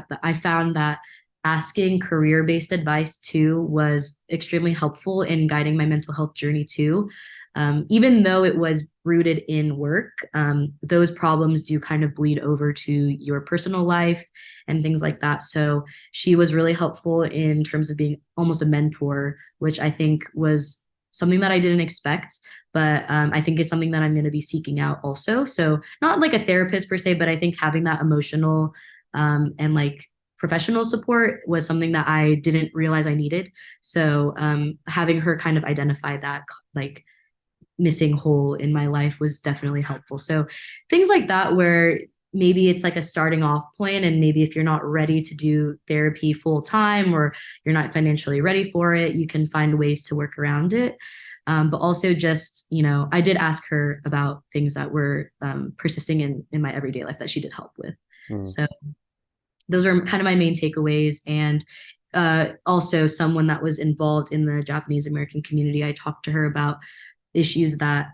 that asking career based advice too was extremely helpful in guiding my mental health journey too. Even though it was rooted in work, those problems do kind of bleed over to your personal life and things like that. So she was really helpful in terms of being almost a mentor, which I think was something that I didn't expect, but I think is something that I'm going to be seeking out also. So not like a therapist per se, but I think having that emotional and like professional support was something that I didn't realize I needed. So having her kind of identify that like missing hole in my life was definitely helpful. So things like that where maybe it's like a starting off point, and maybe if you're not ready to do therapy full time or you're not financially ready for it, you can find ways to work around it. But also just, I did ask her about things that were persisting in my everyday life that she did help with. Mm-hmm. So those are kind of my main takeaways. And also someone that was involved in the Japanese American community, I talked to her about issues that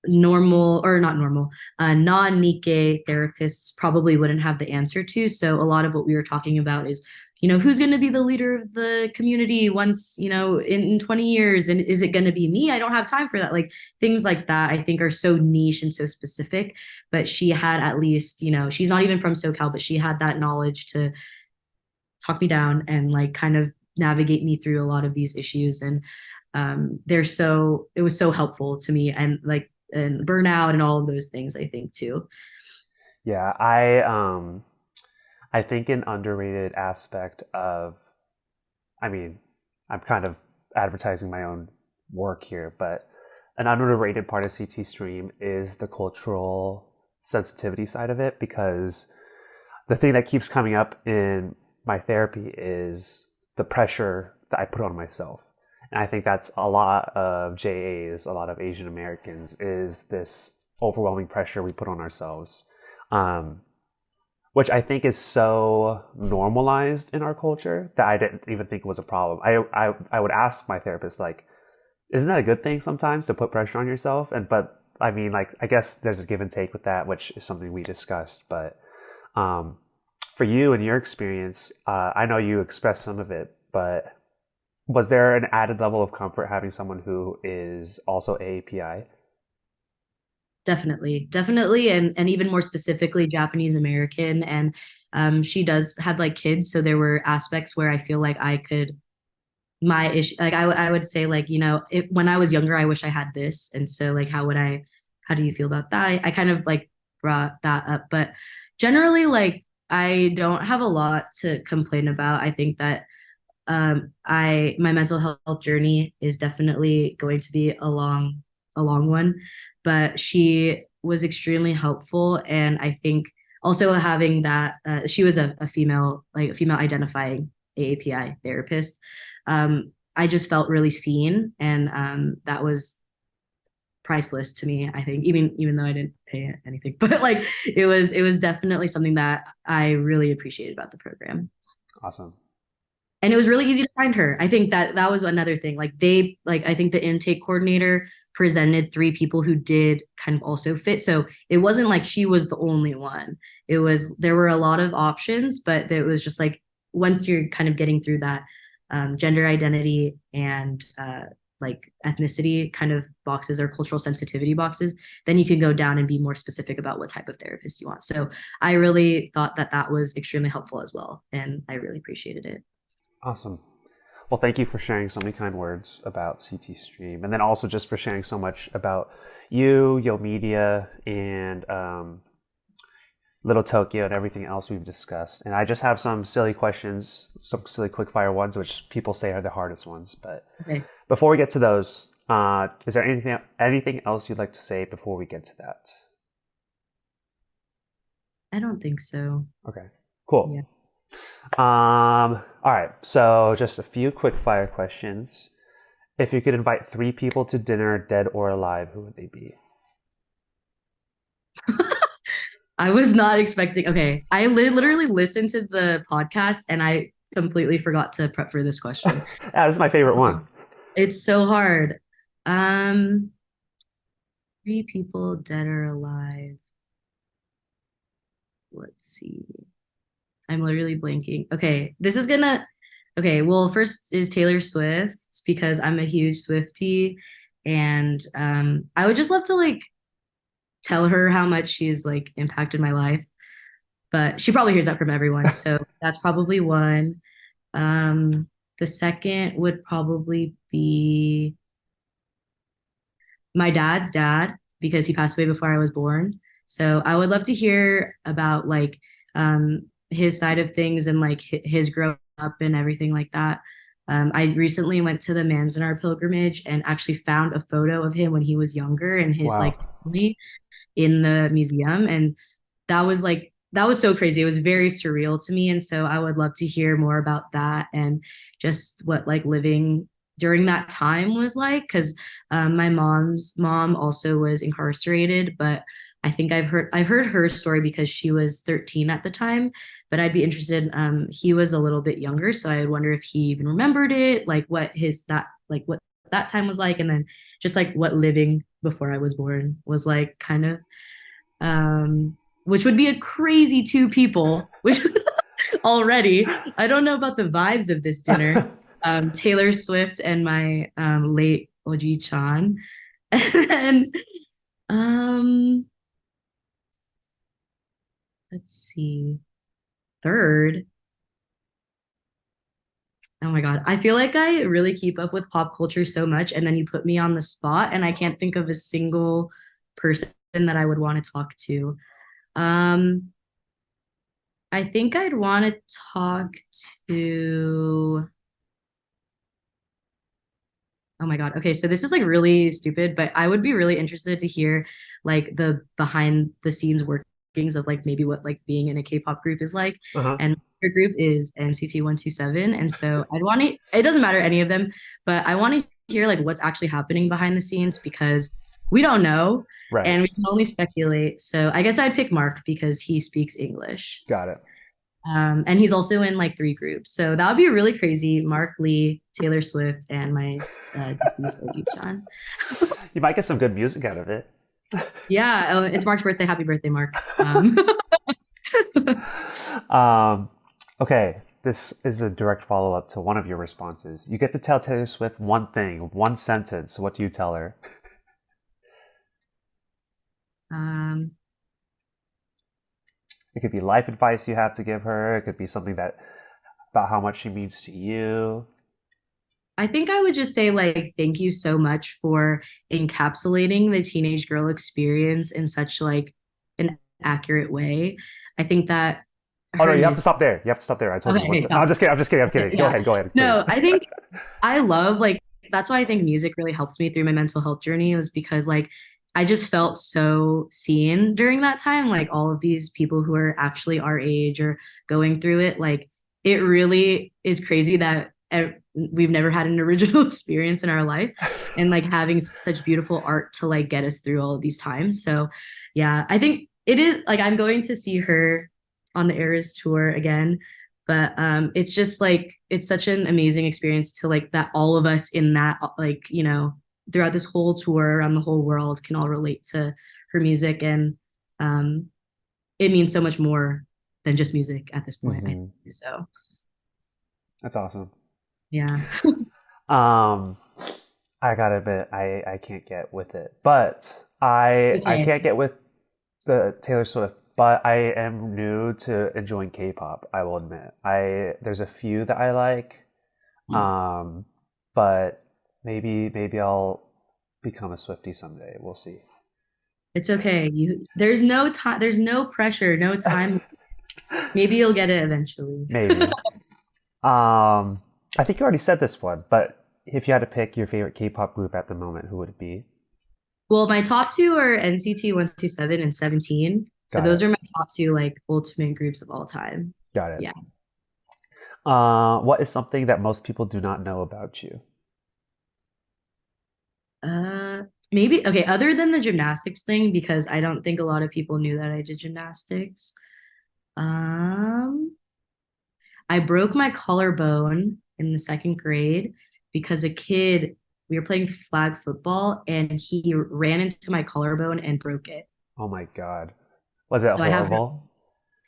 normal or not normal, non-Nikkei therapists probably wouldn't have the answer to. So a lot of what we were talking about is, who's going to be the leader of the community once, in 20 years? And is it going to be me? I don't have time for that. Like things like that, I think are so niche and so specific. But she had at least, she's not even from SoCal, but she had that knowledge to talk me down and like kind of navigate me through a lot of these issues. And it was so helpful to me, and like and burnout and all of those things, I think too. Yeah, I think an underrated aspect of, I mean, I'm kind of advertising my own work here, but an underrated part of CT Stream is the cultural sensitivity side of it, because the thing that keeps coming up in my therapy is the pressure that I put on myself. And I think that's a lot of JAs, a lot of Asian Americans, is this overwhelming pressure we put on ourselves, um, which I think is so normalized in our culture that I didn't even think was a problem. I would ask my therapist, like, isn't that a good thing sometimes to put pressure on yourself? But I mean, like, I guess there's a give and take with that, which is something we discussed. But um, for you and your experience, I know you expressed some of it, but was there an added level of comfort having someone who is also AAPI? Definitely, and even more specifically Japanese American. And she does have like kids, so there were aspects where I feel like I could my issue like I would say like, when I was younger I wish I had this, and so like how do you feel about that? I kind of like brought that up. But generally, like, I don't have a lot to complain about. I think that I my mental health journey is definitely going to be a long one, but she was extremely helpful, and I think also having that she was a female, like a female identifying AAPI therapist. I just felt really seen, and that was priceless to me. I think even though I didn't pay anything, but like it was definitely something that I really appreciated about the program. Awesome. And it was really easy to find her. I think that that was another thing. Like I think the intake coordinator presented three people who did kind of also fit. So it wasn't like she was the only one. It was there were a lot of options, but it was just like once you're kind of getting through that gender identity and like ethnicity kind of boxes or cultural sensitivity boxes, then you can go down and be more specific about what type of therapist you want. So I really thought that that was extremely helpful as well, and I really appreciated it. Awesome. Well, thank you for sharing so many kind words about CT Stream, and then also just for sharing so much about you, Yo Media, and Little Tokyo, and everything else we've discussed. And I just have some silly questions, some silly quickfire ones, which people say are the hardest ones. But Okay. before we get to those, is there anything else you'd like to say before we get to that? I don't think so. Okay, cool. Yeah. All right. So just a few quick fire questions. If you could invite three people to dinner, dead or alive, who would they be? I was not expecting. Okay. Literally listened to the podcast and I completely forgot to prep for this question. Yeah, this is my favorite one. It's so hard. Um, three people dead or alive. Let's see. I'm literally blanking. Okay. Okay. Well, first is Taylor Swift because I'm a huge Swiftie. And I would just love to like tell her how much she's like impacted my life. But she probably hears that from everyone. So that's probably one. The second would probably be my dad's dad because he passed away before I was born. So I would love to hear about like his side of things and like his growing up and everything like that. I recently went to the Manzanar pilgrimage and actually found a photo of him when he was younger and his Wow. like family in the museum, and that was so crazy. It was very surreal to me, and so I would love to hear more about that and just what like living during that time was like, because my mom's mom also was incarcerated, but I think I've heard her story because she was 13 at the time, but I'd be interested. He was a little bit younger, so I wonder if he even remembered it, like what that time was like, and then just like what living before I was born was like, kind of, which would be a crazy two people, which already, I don't know about the vibes of this dinner. Taylor Swift and my late Oji Chan. And then, um, let's see, third. Oh my God. I feel like I really keep up with pop culture so much, and then you put me on the spot, and I can't think of a single person that I would want to talk to. Um, I think I'd want to talk to. Oh my God. Okay, so this is like really stupid, but I would be really interested to hear like the behind the scenes workings of like maybe what like being in a K-pop group is like. Uh-huh. And your group is NCT 127. And so I'd want to, it doesn't matter any of them, but I want to hear like what's actually happening behind the scenes because we don't know Right. and we can only speculate. So I guess I'd pick Mark because he speaks English. Got it. And he's also in like three groups. So that would be really crazy. Mark Lee, Taylor Swift, and my deceased OG John. You might get some good music out of it. Yeah, it's Mark's birthday. Happy birthday, Mark. Um, okay, this is a direct follow up to one of your responses. You get to tell Taylor Swift one thing, one sentence. What do you tell her? um, It could be life advice you have to give her. It could be something that about how much she means to you. I think I would just say like thank you so much for encapsulating the teenage girl experience in such like an accurate way. I think that Oh no, her you have to music. stop there. You have to stop there. I told you Okay, once. No, I'm stop. just kidding. I'm just kidding. I'm Okay, kidding. yeah. Go ahead, please. No, I think I love like that's why I think music really helped me through my mental health journey was because like I just felt so seen during that time. Like all of these people who are actually our age or going through it, like it really is crazy that we've never had an original experience in our life and like having such beautiful art to like get us through all of these times. So yeah, I think it is like I'm going to see her on the Eras tour again, but it's just like it's such an amazing experience to like that all of us in that like throughout this whole tour around the whole world can all relate to her music, and um it means so much more than just music at this point, I think. So That's awesome. yeah. Um, I gotta admit, I can't get with it, but I Okay. can't get with the Taylor Swift. But I am new to enjoying K-pop. I will admit, I there's a few that I like, um, but maybe I'll become a Swiftie someday. We'll see. It's okay. There's no time, there's no pressure, no time. Maybe you'll get it eventually. Maybe. I think you already said this one, but if you had to pick your favorite K-pop group at the moment, who would it be? Well, my top two are NCT 127 and 17. So Got those it. are my top two like ultimate groups of all time. Got it. Yeah. What is something that most people do not know about you? Uh, maybe okay, other than the gymnastics thing, because I don't think a lot of people knew that I did gymnastics. Um, I broke my collarbone in the second grade because a kid, we were playing flag football and he ran into my collarbone and broke it. Oh my God. Was it So I have horrible?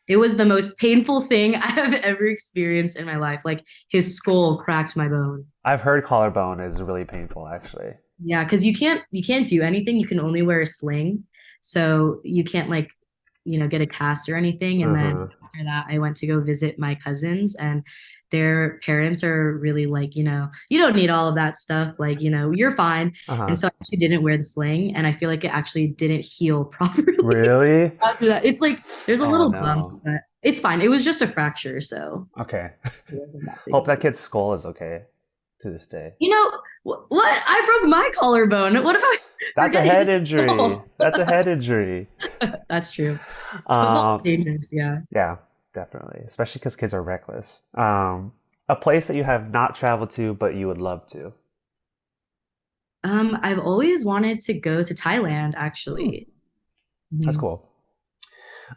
it was the most painful thing I have ever experienced in my life. Like his skull cracked my bone. I've heard collarbone is really painful, actually. Yeah, because you can't do anything. You can only wear a sling. So you can't like, get a cast or anything. And then Uh-huh. after that, I went to go visit my cousins and their parents are really like, you don't need all of that stuff. Like, you're fine. Uh-huh. And so I actually didn't wear the sling and I feel like it actually didn't heal properly Really? after that. It's like there's a Oh little bump, no. but it's fine. It was just a fracture, so Okay. it wasn't that big Hope of a that deal. kid's skull is okay to this day. What? I broke my collarbone. What about That's a forgetting head his injury. skull? That's a head injury. That's true. Football is Um, dangerous, yeah. yeah, definitely. Especially because kids are reckless. A place that you have not traveled to, but you would love to. I've always wanted to go to Thailand, Hmm, actually. that's Mhm. cool.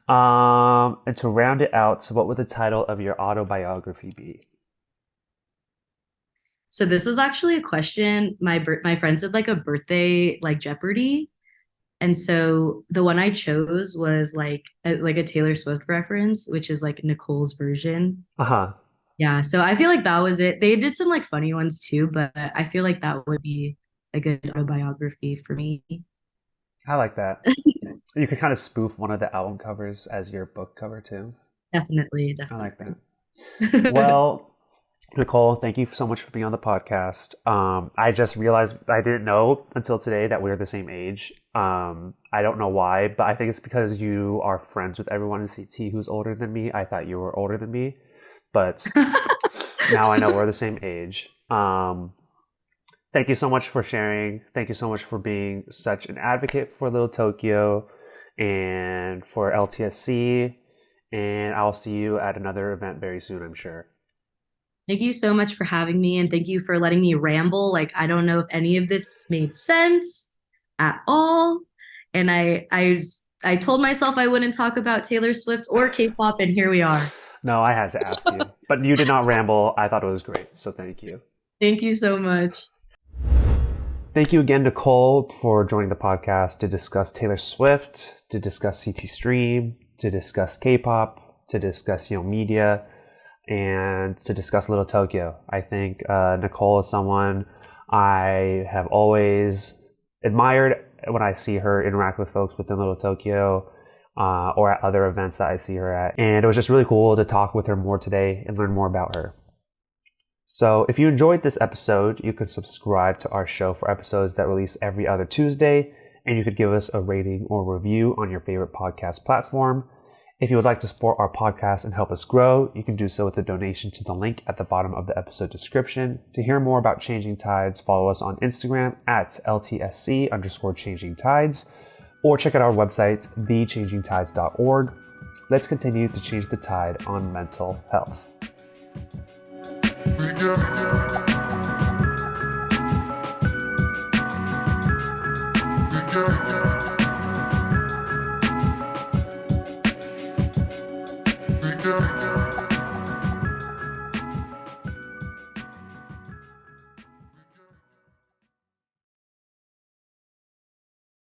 And to round it out, so what would the title of your autobiography be? So this was actually a question my friends did like a birthday like Jeopardy, and so the one I chose was like a Taylor Swift reference, which is like Nicole's version. Uh-huh. Yeah, so I feel like that was it. They did some like funny ones too, but I feel like that would be a good autobiography for me. I like that. You could kind of spoof one of the album covers as your book cover too. Definitely, I like that. definitely. Well, Nicole, thank you so much for being on the podcast. I just realized I didn't know until today that we're the same age. I don't know why, but I think it's because you are friends with everyone in CT who's older than me. I thought you were older than me, but now I know we're the same age. Thank you so much for sharing. Thank you so much for being such an advocate for Little Tokyo and for LTSC. And I'll see you at another event very soon, I'm sure. Thank you so much for having me and thank you for letting me ramble. Like I don't know if any of this made sense at all. And I told myself I wouldn't talk about Taylor Swift or K-pop and here we are. No, I had to ask you. But you did not ramble. I thought it was great. So thank you. Thank you so much. Thank you again, Nicole, for joining the podcast to discuss Taylor Swift, to discuss CT Stream, to discuss K-pop, to discuss media, and to discuss Little Tokyo. I think Nicole is someone I have always admired when I see her interact with folks within Little Tokyo or at other events that I see her at. And it was just really cool to talk with her more today and learn more about her. So if you enjoyed this episode, you can subscribe to our show for episodes that release every other Tuesday. and you could give us a rating or review on your favorite podcast platform. If you would like to support our podcast and help us grow, you can do so with a donation to the link at the bottom of the episode description. To hear more about Changing Tides, follow us on Instagram at LTSC_Changing Tides, or check out our website, thechangingtides.org. Let's continue to change the tide on mental health.